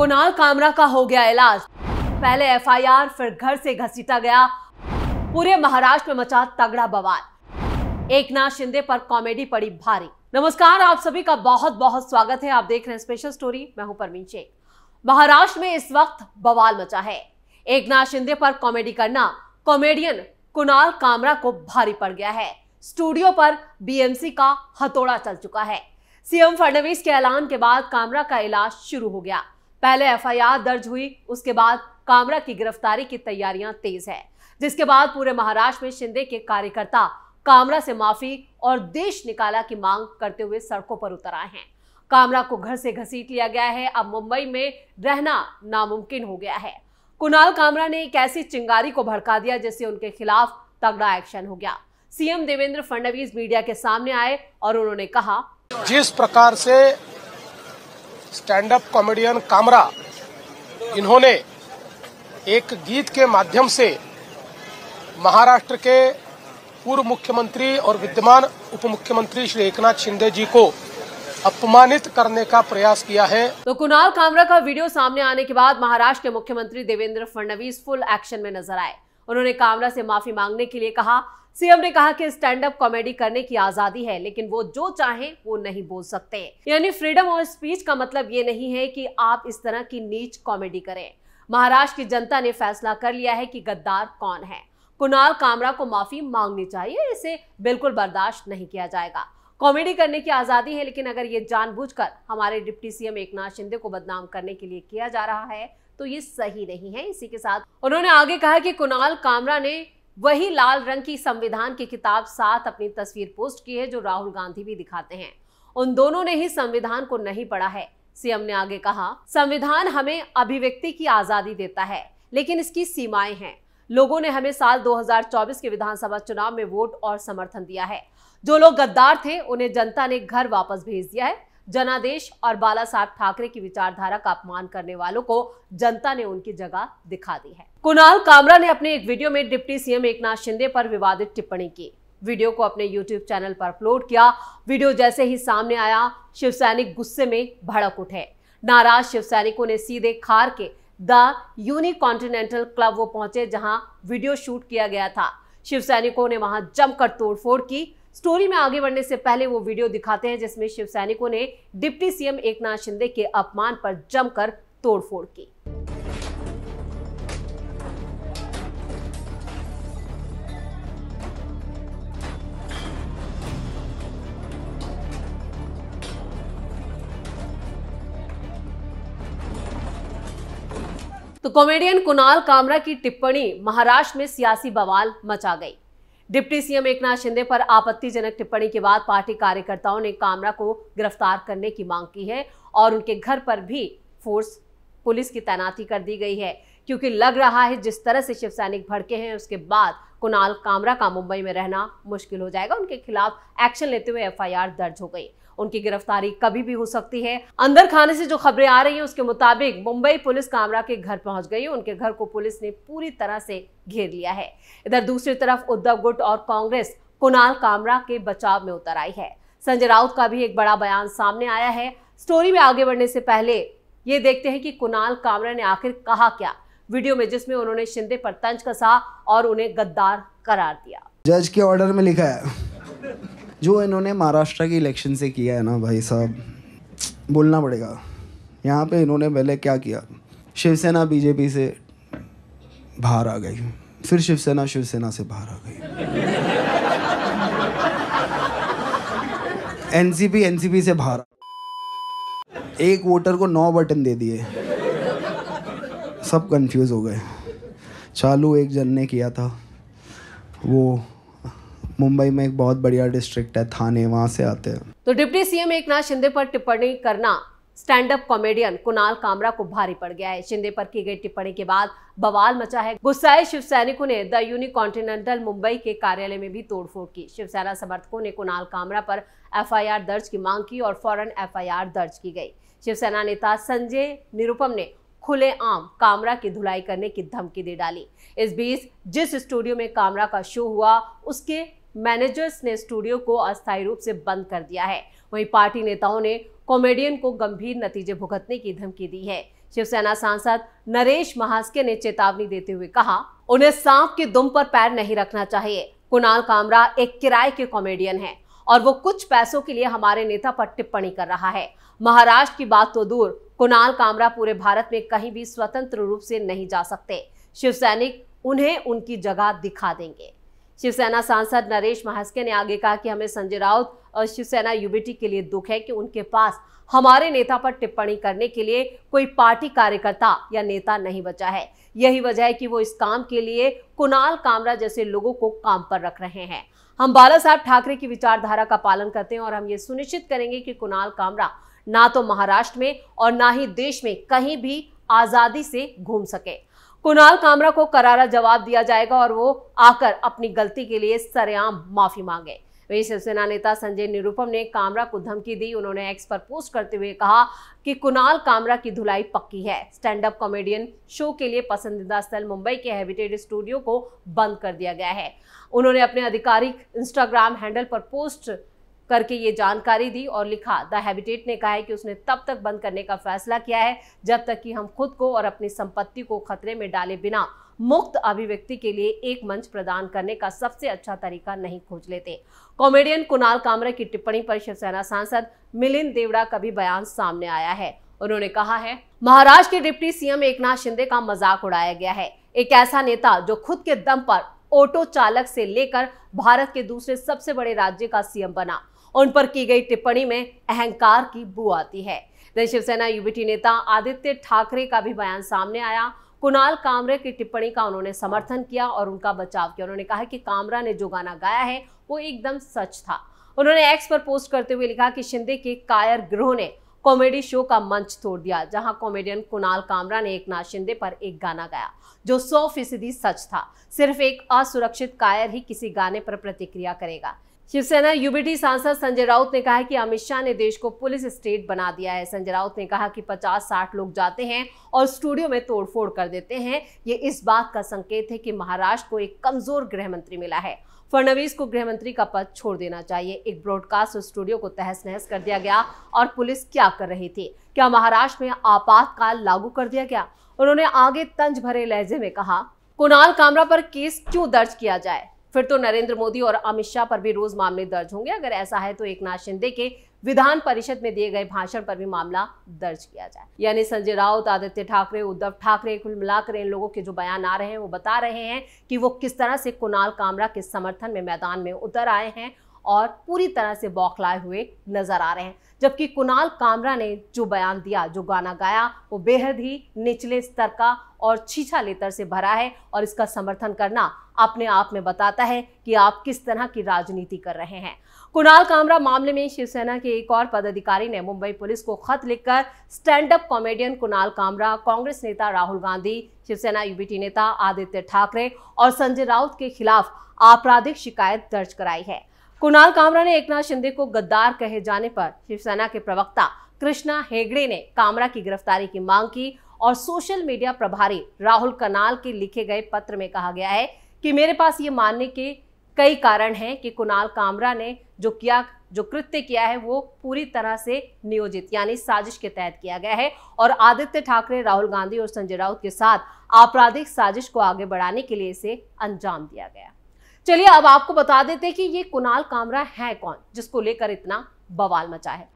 कुणाल कामरा का हो गया इलाज। पहले एफआईआर, फिर घर से घसीटा गया। पूरे महाराष्ट्र में मचा तगड़ा बवाल। एकनाथ शिंदे पर कॉमेडी पड़ी भारी। नमस्कार, आप सभी का बहुत बहुत स्वागत है। आप देख रहे हैं स्पेशल स्टोरी। मैं हूं परवीन शेख। महाराष्ट्र में इस वक्त बवाल मचा है। एकनाथ शिंदे पर कॉमेडी करना कॉमेडियन कुणाल कामरा को भारी पड़ गया है। स्टूडियो पर बीएमसी का हथौड़ा चल चुका है। सीएम फडणवीस के ऐलान के बाद कामरा का इलाज शुरू हो गया। पहले एफआईआर दर्ज हुई, उसके बाद कामरा की गिरफ्तारी की तैयारियां तेज है, जिसके बाद पूरे महाराष्ट्र में शिंदे के कार्यकर्ता कामरा से माफी और देश निकाला की मांग करते हुए सड़कों पर उतर आए हैं। कामरा को घर से घसीट लिया गया है। अब मुंबई में रहना नामुमकिन हो गया है। कुणाल कामरा ने एक ऐसी चिंगारी को भड़का दिया जिससे उनके खिलाफ तगड़ा एक्शन हो गया। सीएम देवेंद्र फडणवीस मीडिया के सामने आए और उन्होंने कहा, जिस प्रकार से स्टैंड अप कॉमेडियन कामरा इन्होंने एक गीत के माध्यम से महाराष्ट्र के पूर्व मुख्यमंत्री और विद्यमान उप मुख्यमंत्री श्री एकनाथ शिंदे जी को अपमानित करने का प्रयास किया है, तो कुणाल कामरा का वीडियो सामने आने के बाद महाराष्ट्र के मुख्यमंत्री देवेंद्र फडणवीस फुल एक्शन में नजर आए। उन्होंने कामरा से माफी मांगने के लिए कहा। सीएम ने कहा कि स्टैंड अप कॉमेडी करने की आजादी है, लेकिन वो जो चाहे वो नहीं बोल सकते। यानी फ्रीडम ऑफ स्पीच का मतलब ये नहीं है कि आप इस तरह की नीच कॉमेडी करें। महाराष्ट्र की जनता ने फैसला कर लिया है कि गद्दार कौन है। कुणाल कामरा को माफी मांगनी चाहिए, इसे बिल्कुल बर्दाश्त नहीं किया जाएगा। कॉमेडी करने की आजादी है, लेकिन अगर ये जानबूझकर हमारे डिप्टी सीएम एकनाथ शिंदे को बदनाम करने के लिए किया जा रहा है तो ये सही नहीं है। इसी के साथ उन्होंने आगे कहा कि कुणाल कामरा ने वही लाल रंग की संविधान की किताब साथ अपनी तस्वीर पोस्ट की है जो राहुल गांधी भी दिखाते हैं। उन दोनों ने ही संविधान को नहीं पढ़ा है। सीएम ने आगे कहा, संविधान हमें अभिव्यक्ति की आजादी देता है, लेकिन इसकी सीमाएं हैं। लोगों ने हमें साल 2024 के विधानसभा चुनाव में वोट और समर्थन दिया है। जो लोग गद्दार थे उन्हें जनता ने घर वापस भेज दिया है। जनादेश और बाला साहब ठाकरे की विचारधारा का अपमान करने वालों को जनता ने उनकी जगह दिखा दी है। कुणाल कामरा ने अपने एक वीडियो में डिप्टी सीएम एकनाथ शिंदे पर विवादित टिप्पणी की। वीडियो को अपने यूट्यूब चैनल पर अपलोड किया। वीडियो जैसे ही सामने आया, शिव सैनिक गुस्से में भड़क उठे। नाराज शिव सैनिकों ने सीधे खार के द यूनिकॉन्टिनेंटल क्लब वो पहुंचे जहां वीडियो शूट किया गया था। शिव सैनिकों ने वहां जमकर तोड़फोड़ की। स्टोरी में आगे बढ़ने से पहले वो वीडियो दिखाते हैं जिसमें शिव सैनिकों ने डिप्टी सीएम एकनाथ शिंदे के अपमान पर जमकर तोड़फोड़ की। तो कॉमेडियन कुणाल कामरा की टिप्पणी महाराष्ट्र में सियासी बवाल मचा गई। डिप्टी सीएम एकनाथ शिंदे पर आपत्तिजनक टिप्पणी के बाद पार्टी कार्यकर्ताओं ने कामरा को गिरफ्तार करने की मांग की है और उनके घर पर भी पुलिस की तैनाती कर दी गई है, क्योंकि लग रहा है जिस तरह से शिव सैनिक भड़के हैं उसके बाद कुणाल कामरा का मुंबई में रहना मुश्किल हो जाएगा। उनके खिलाफ एक्शन लेते हुए एफआईआर दर्ज हो गई। उनकी गिरफ्तारी कभी भी हो सकती है। अंदर खाने से जो खबरें आ रही हैं उसके मुताबिक मुंबई पुलिस कामरा के घर पहुंच गई। उनके घर को पुलिस ने पूरी तरह से घेर लिया है। इधर दूसरी तरफ उद्धव गुट और कांग्रेस कुणाल कामरा के बचाव में उतर आई है। संजय राउत का भी एक बड़ा बयान सामने आया है। स्टोरी में आगे बढ़ने से पहले ये देखते हैं कि कुणाल कामरा ने आखिर कहा क्या वीडियो में, जिसमें उन्होंने शिंदे पर तंज कसा और उन्हें गद्दार करार दिया। जज के ऑर्डर में लिखा है जो इन्होंने महाराष्ट्र की इलेक्शन से किया है ना भाई साहब, बोलना पड़ेगा। यहाँ पे इन्होंने पहले क्या किया, शिवसेना बीजेपी से बाहर आ गई, फिर शिवसेना से बाहर आ गई, एनसीपी से बाहर, एक वोटर को 9 बटन दे दिए, सब कंफ्यूज हो गए। चालू एक जन ने किया था, वो मुंबई में एक बहुत बढ़िया डिस्ट्रिक्ट है थाने, वहां से आते हैं। तो डिप्टी सीएम एकनाथ शिंदे पर टिप्पणी करना stand up comedian Kunal Kamra को भारी पड़ गया है। शिंदे पर की गई टिप्पणी के बाद बवाल मचा है। गुस्साए शिव सैनिकों ने द यूनिकॉन्टिनेंटल मुंबई के कार्यालय में भी तोड़फोड़ की। शिवसेना समर्थकों ने कुणाल कामरा पर एफआईआर दर्ज की मांग की और फौरन एफआईआर दर्ज की गई। शिवसेना नेता संजय निरुपम ने खुलेआम कामरा की धुलाई करने की धमकी दे डाली। इस बीच जिस स्टूडियो में कामरा का शो हुआ उसके मैनेजर्स ने स्टूडियो को अस्थायी रूप से बंद कर दिया है। वहीं पार्टी नेताओं ने कॉमेडियन को गंभीर नतीजे भुगतने की धमकी दी है। शिवसेना सांसद नरेश महास्के ने चेतावनी देते हुए कहा, उन्हें सांप की दुम पर पैर नहीं रखना चाहिए। कुणाल कामरा एक किराए के कॉमेडियन है और वो कुछ पैसों के लिए हमारे नेता पर टिप्पणी कर रहा है। महाराष्ट्र की बात तो दूर, कुणाल कामरा पूरे भारत में कहीं भी स्वतंत्र रूप से नहीं जा सकते। शिवसैनिक उन्हें उनकी जगह दिखा देंगे। शिवसेना सांसद नरेश महास्के ने आगे कहा कि हमें संजय राउत और शिवसेना यूबीटी के लिए दुख है कि उनके पास हमारे नेता पर टिप्पणी करने के लिए कोई पार्टी कार्यकर्ता या नेता नहीं बचा है। यही वजह है कि वो इस काम के लिए कुणाल कामरा जैसे लोगों को काम पर रख रहे हैं। हम बाला साहब ठाकरे की विचारधारा का पालन करते हैं और हम ये सुनिश्चित करेंगे कि कुणाल कामरा ना तो महाराष्ट्र में और ना ही देश में कहीं भी आजादी से घूम सके। कुणाल कामरा को करारा जवाब दिया जाएगा और वो आकर अपनी गलती के लिए सरेआम माफी मांगे। वहीं शिवसेना नेता संजय निरुपम ने कामरा को धमकी दी। उन्होंने एक्स पर पोस्ट करते हुए कहा कि कुणाल कामरा की धुलाई पक्की है। स्टैंड अप कॉमेडियन शो के लिए पसंदीदा स्थल मुंबई के हैबिटेट स्टूडियो को बंद कर दिया गया है। उन्होंने अपने आधिकारिक इंस्टाग्राम हैंडल पर पोस्ट करके ये जानकारी दी और लिखा, द हैबिटेट ने कहा है कि उसने तब तक बंद करने का फैसला किया है जब तक कि हम खुद को और अपनी संपत्ति को खतरे में डाले बिना मुक्त अभिव्यक्ति के लिए एक मंच प्रदान करने का सबसे अच्छा तरीका नहीं खोज लेते। कॉमेडियन कुणाल कामरा की टिप्पणी पर शिवसेना सांसद मिलिंद देवड़ा का भी बयान सामने आया है। उन्होंने कहा है, महाराष्ट्र के डिप्टी सीएम एकनाथ शिंदे का मजाक उड़ाया गया है। एक ऐसा नेता जो खुद के दम पर ऑटो चालक से लेकर भारत के दूसरे सबसे बड़े राज्य का सीएम बना, उन पर की गई टिप्पणी में अहंकार की बू आती है। शिवसेना यूबीटी नेता आदित्य ठाकरे का भी बयान सामने आया। कुणाल कामरा की टिप्पणी का उन्होंने समर्थन किया और उनका बचाव किया। उन्होंने कहा कि कामरा ने जो गाना गाया है वो एकदम सच था। उन्होंने एक्स पर पोस्ट करते हुए लिखा कि शिंदे के कायर गिरोह ने कॉमेडी शो का मंच तोड़ दिया, जहां कॉमेडियन कुणाल कामरा ने एकनाथ शिंदे पर एक गाना गाया जो 100% सच था। सिर्फ एक असुरक्षित कायर ही किसी गाने पर प्रतिक्रिया करेगा। शिवसेना यूबीटी सांसद संजय राउत ने कहा है कि अमित शाह ने देश को पुलिस स्टेट बना दिया है। संजय राउत ने कहा कि 50-60 लोग जाते हैं और स्टूडियो में तोड़फोड़ कर देते हैं। ये इस बात का संकेत है कि महाराष्ट्र को एक कमजोर गृह मंत्री मिला है। फडणवीस को गृह मंत्री का पद छोड़ देना चाहिए। एक ब्रॉडकास्ट स्टूडियो को तहस नहस कर दिया गया और पुलिस क्या कर रही थी? क्या महाराष्ट्र में आपातकाल लागू कर दिया गया? उन्होंने आगे तंज भरे लहजे में कहा, कुणाल कामरा पर केस क्यों दर्ज किया जाए? फिर तो नरेंद्र मोदी और अमित शाह पर भी रोज मामले दर्ज होंगे। अगर ऐसा है तो एकनाथ शिंदे के विधान परिषद में दिए गए भाषण पर भी मामला दर्ज किया जाए। यानी संजय राउत, आदित्य ठाकरे, उद्धव ठाकरे, कुल मिलाकर इन लोगों के जो बयान आ रहे हैं वो बता रहे हैं कि वो किस तरह से कुणाल कामरा के समर्थन में मैदान में उतर आए हैं और पूरी तरह से बौखलाए हुए नजर आ रहे हैं। जबकि कुणाल कामरा ने जो बयान दिया, जो गाना गाया, वो बेहद ही निचले स्तर का और छीछा लेतर से भरा है और इसका समर्थन करना अपने आप में बताता है कि आप किस तरह की राजनीति कर रहे हैं। कुणाल कामरा मामले में शिवसेना के एक और पदाधिकारी ने मुंबई पुलिस को खत लिखकर stand up comedian Kunal Kamra, Congress नेता राहुल गांधी, शिवसेना यूबीटी नेता आदित्य ठाकरे और संजय राउत के खिलाफ आपराधिक शिकायत दर्ज कराई है। कुणाल कामरा ने एकनाथ शिंदे को गद्दार कहे जाने पर शिवसेना के प्रवक्ता कृष्णा हेगड़े ने कामरा की गिरफ्तारी की मांग की और सोशल मीडिया प्रभारी राहुल कनाल के लिखे गए पत्र में कहा गया है कि मेरे पास ये मानने के कई कारण हैं कि कुणाल कामरा ने जो कृत्य किया है वो पूरी तरह से नियोजित यानी साजिश के तहत किया गया है और आदित्य ठाकरे, राहुल गांधी और संजय राउत के साथ आपराधिक साजिश को आगे बढ़ाने के लिए इसे अंजाम दिया गया। चलिए अब आपको बता देते हैं कि ये कुणाल कामरा है कौन, जिसको लेकर इतना बवाल मचा है।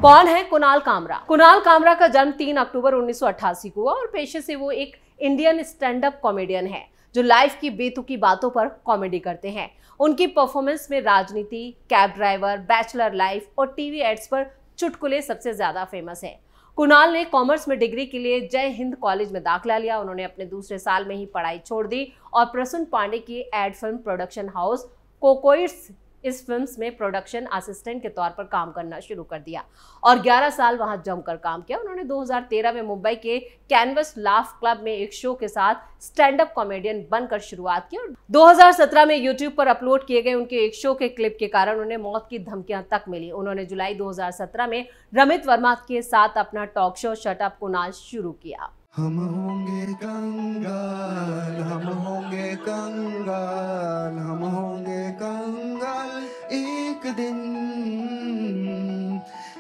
कौन है कुणाल कामरा? कुणाल कामरा का जन्म 3 अक्टूबर 1988 को हुआ और पेशे से वो एक इंडियन स्टैंड अप कॉमेडियन है जो लाइफ की बेतुकी बातों पर कॉमेडी करते हैं। उनकी परफॉर्मेंस में राजनीति, कैब ड्राइवर, बैचलर लाइफ और टीवी एड्स पर चुटकुले सबसे ज्यादा फेमस हैं। कुणाल ने कॉमर्स में डिग्री के लिए जय हिंद कॉलेज में दाखिला लिया। उन्होंने अपने दूसरे साल में ही पढ़ाई छोड़ दी और प्रसून पांडे की एड फिल्म प्रोडक्शन हाउस कोकोइट्स इस फिल्म में प्रोडक्शन असिस्टेंट के तौर पर काम करना शुरू कर दिया और 11 साल वहां जमकर काम किया। उन्होंने 2013 में मुंबई के कैनवस लाफ क्लब में एक शो के साथ स्टैंड अप कॉमेडियन बनकर शुरुआत की और 2017 में यूट्यूब पर अपलोड किए गए उनके एक शो के क्लिप के कारण उन्हें मौत की धमकियां तक मिली। उन्होंने जुलाई 2017 में रमित वर्मा के साथ अपना talk show shut up Kunal शुरू किया। हम होंगे कंगाल, हम होंगे कंगाल, हम होंगे कंगाल एक दिन।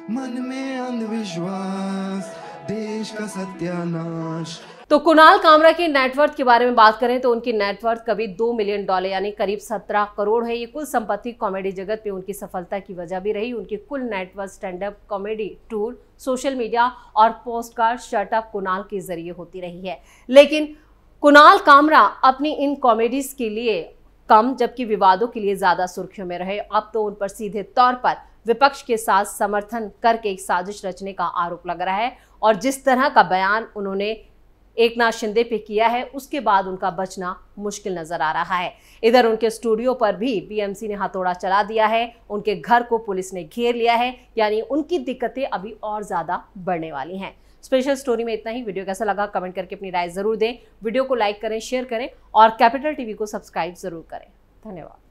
मन में अंधविश्वास, देश का सत्यानाश। तो कुणाल कामरा की नेटवर्थ के बारे में बात करें तो उनकी नेटवर्थ कभी $2 मिलियन यानी करीब 17 करोड़ है। ये कुल संपत्ति कॉमेडी जगत में उनकी सफलता की वजह भी रही। उनकी कुल net worth stand up comedy tour, social media और पोस्टकार्ड शट अप कुणाल के जरिए होती रही है। लेकिन कुणाल कामरा अपनी इन कॉमेडीज के लिए कम जबकि विवादों के लिए ज्यादा सुर्खियों में रहे। अब तो उन पर सीधे तौर पर विपक्ष के साथ समर्थन करके एक साजिश रचने का आरोप लग रहा है और जिस तरह का बयान उन्होंने एकनाथ शिंदे पे किया है उसके बाद उनका बचना मुश्किल नजर आ रहा है। इधर उनके स्टूडियो पर भी बीएमसी ने हथौड़ा चला दिया है, उनके घर को पुलिस ने घेर लिया है, यानी उनकी दिक्कतें अभी और ज्यादा बढ़ने वाली हैं। स्पेशल स्टोरी में इतना ही। वीडियो कैसा लगा कमेंट करके अपनी राय जरूर दें। वीडियो को लाइक करें, शेयर करें और कैपिटल टीवी को सब्सक्राइब जरूर करें। धन्यवाद।